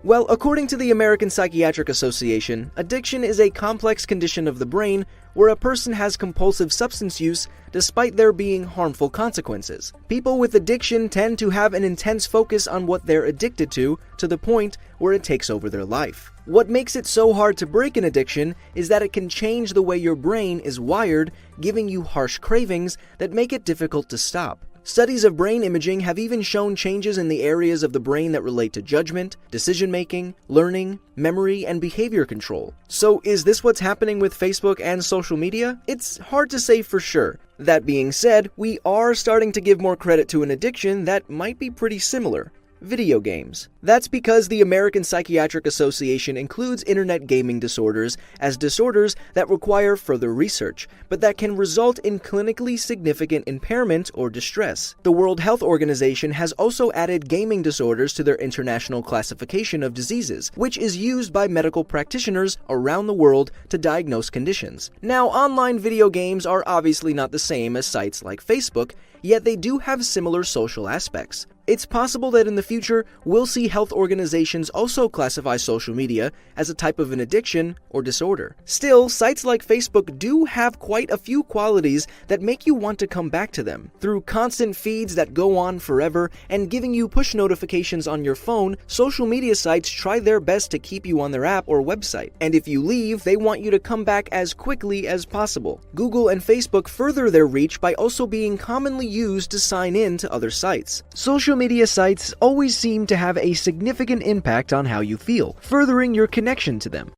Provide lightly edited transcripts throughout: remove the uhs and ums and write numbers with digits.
Well, according to the American Psychiatric Association, addiction is a complex condition of the brain where a person has compulsive substance use despite there being harmful consequences. People with addiction tend to have an intense focus on what they're addicted to the point where it takes over their life. What makes it so hard to break an addiction is that it can change the way your brain is wired, giving you harsh cravings that make it difficult to stop. Studies of brain imaging have even shown changes in the areas of the brain that relate to judgment, decision-making, learning, memory, and behavior control. So is this what's happening with Facebook and social media? It's hard to say for sure. That being said, we are starting to give more credit to an addiction that might be pretty similar. Video games. That's because the American Psychiatric Association includes internet gaming disorders as disorders that require further research, but that can result in clinically significant impairment or distress. The World Health Organization has also added gaming disorders to their international classification of diseases, which is used by medical practitioners around the world to diagnose conditions. Now, online video games are obviously not the same as sites like Facebook, yet they do have similar social aspects. It's possible that in the future, we'll see health organizations also classify social media as a type of an addiction or disorder. Still, sites like Facebook do have quite a few qualities that make you want to come back to them. Through constant feeds that go on forever and giving you push notifications on your phone, social media sites try their best to keep you on their app or website. And if you leave, they want you to come back as quickly as possible. Google and Facebook further their reach by also being commonly used to sign in to other sites. Social media sites always seem to have a significant impact on how you feel, furthering your connection to them.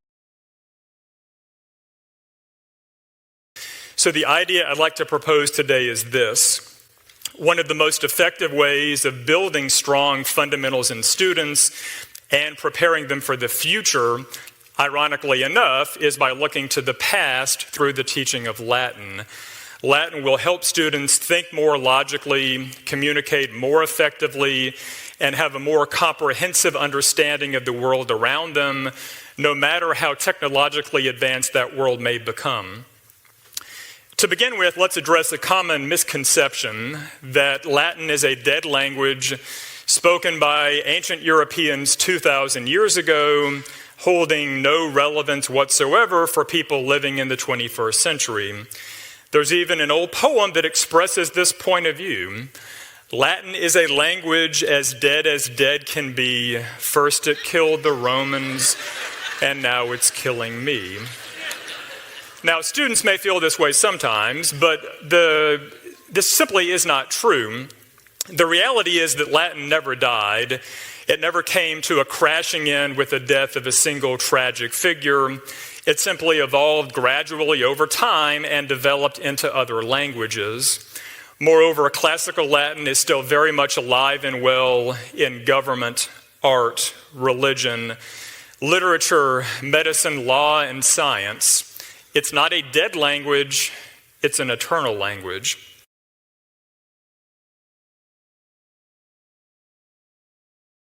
So the idea I'd like to propose today is this. One of the most effective ways of building strong fundamentals in students and preparing them for the future, ironically enough, is by looking to the past through the teaching of Latin. Latin will help students think more logically, communicate more effectively, and have a more comprehensive understanding of the world around them, no matter how technologically advanced that world may become. To begin with, let's address a common misconception that Latin is a dead language spoken by ancient Europeans 2,000 years ago, holding no relevance whatsoever for people living in the 21st century. There's even an old poem that expresses this point of view. Latin is a language as dead can be. First it killed the Romans, and now it's killing me. Now, students may feel this way sometimes, but this simply is not true. The reality is that Latin never died. It never came to a crashing end with the death of a single tragic figure. It simply evolved gradually over time and developed into other languages. Moreover, classical Latin is still very much alive and well in government, art, religion, literature, medicine, law, and science. It's not a dead language, it's an eternal language.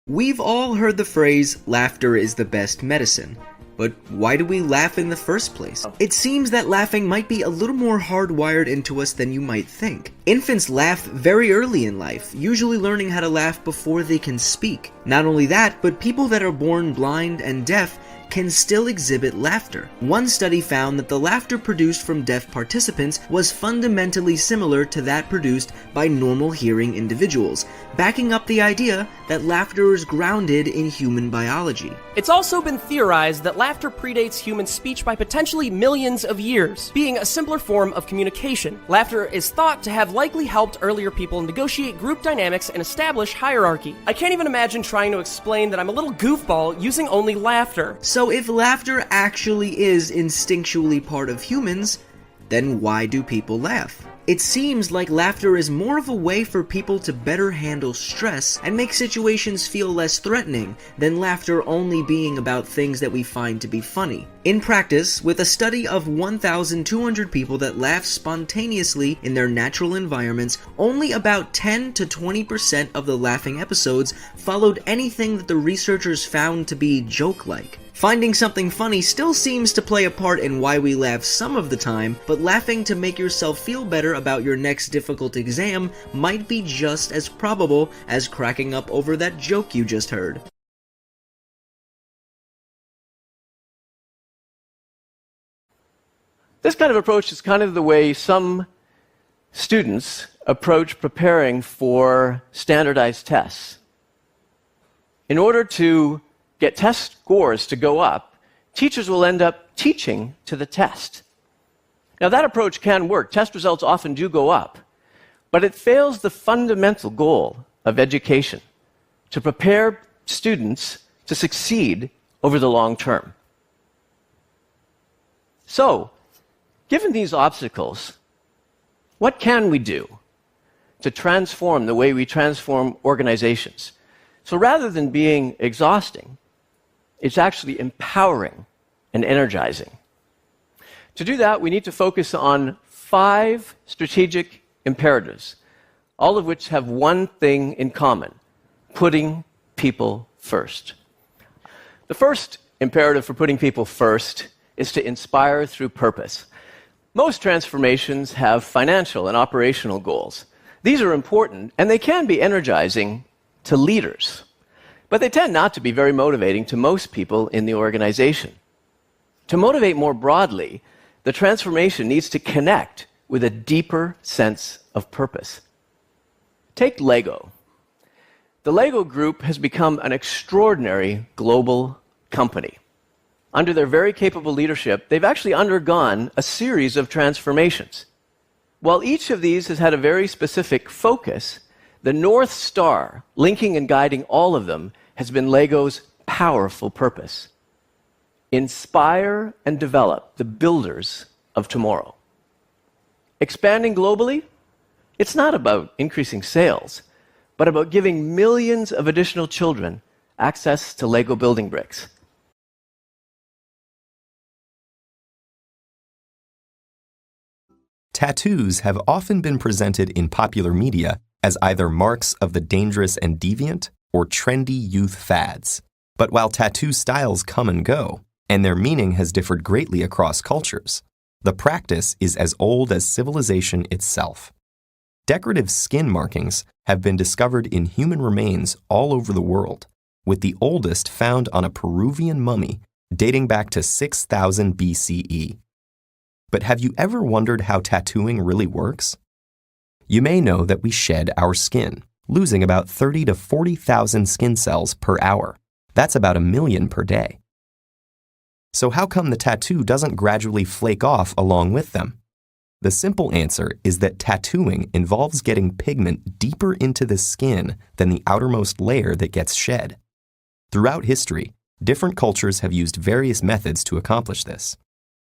We've all heard the phrase, laughter is the best medicine. But why do we laugh in the first place? It seems that laughing might be a little more hardwired into us than you might think. Infants laugh very early in life, usually learning how to laugh before they can speak. Not only that, but people that are born blind and deaf can still exhibit laughter. One study found that the laughter produced from deaf participants was fundamentally similar to that produced by normal hearing individuals, backing up the idea that laughter is grounded in human biology. It's also been theorized that laughter predates human speech by potentially millions of years, being a simpler form of communication. Laughter is thought to have likely helped earlier people negotiate group dynamics and establish hierarchy. I can't even imagine trying to explain that I'm a little goofball using only laughter. So if laughter actually is instinctually part of humans, then why do people laugh? It seems like laughter is more of a way for people to better handle stress and make situations feel less threatening than laughter only being about things that we find to be funny. In practice, with a study of 1,200 people that laugh spontaneously in their natural environments, only about 10 to 20% of the laughing episodes followed anything that the researchers found to be joke-like. Finding something funny still seems to play a part in why we laugh some of the time, but laughing to make yourself feel better about your next difficult exam might be just as probable as cracking up over that joke you just heard. This kind of approach is kind of the way some students approach preparing for standardized tests. In order to get test scores to go up, teachers will end up teaching to the test. Now, that approach can work. Test results often do go up, but it fails the fundamental goal of education, to prepare students to succeed over the long term. So, given these obstacles, what can we do to transform the way we transform organizations? So rather than being exhausting, it's actually empowering and energizing. To do that, we need to focus on 5 strategic imperatives, all of which have one thing in common: putting people first. The first imperative for putting people first is to inspire through purpose. Most transformations have financial and operational goals. These are important, and they can be energizing to leaders, but they tend not to be very motivating to most people in the organization. To motivate more broadly, the transformation needs to connect with a deeper sense of purpose. Take Lego. The Lego Group has become an extraordinary global company. Under their very capable leadership, they've actually undergone a series of transformations. While each of these has had a very specific focus, the North Star, linking and guiding all of them, has been Lego's powerful purpose: inspire and develop the builders of tomorrow. Expanding globally, it's not about increasing sales, but about giving millions of additional children access to Lego building bricks. Tattoos have often been presented in popular media as either marks of the dangerous and deviant or trendy youth fads. But while tattoo styles come and go, and their meaning has differed greatly across cultures, the practice is as old as civilization itself. Decorative skin markings have been discovered in human remains all over the world, with the oldest found on a Peruvian mummy dating back to 6000 BCE. But have you ever wondered how tattooing really works? You may know that we shed our skin, losing about 30 to 40,000 skin cells per hour. That's about 1 million per day. So how come the tattoo doesn't gradually flake off along with them? The simple answer is that tattooing involves getting pigment deeper into the skin than the outermost layer that gets shed. Throughout history, different cultures have used various methods to accomplish this.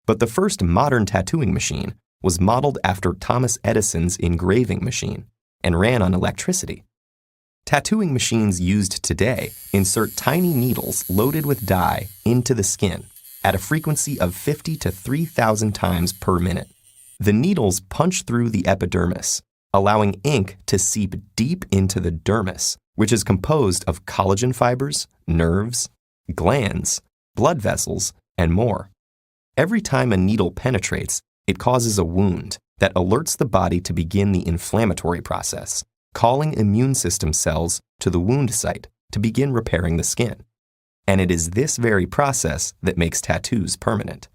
But the first modern tattooing machine was modeled after Thomas Edison's engraving machine and ran on electricity. Tattooing machines used today insert tiny needles loaded with dye into the skin at a frequency of 50 to 3,000 times per minute. The needles punch through the epidermis, allowing ink to seep deep into the dermis, which is composed of collagen fibers, nerves, glands, blood vessels, and more. Every time a needle penetrates, it causes a wound that alerts the body to begin the inflammatory process, calling immune system cells to the wound site to begin repairing the skin. And it is this very process that makes tattoos permanent.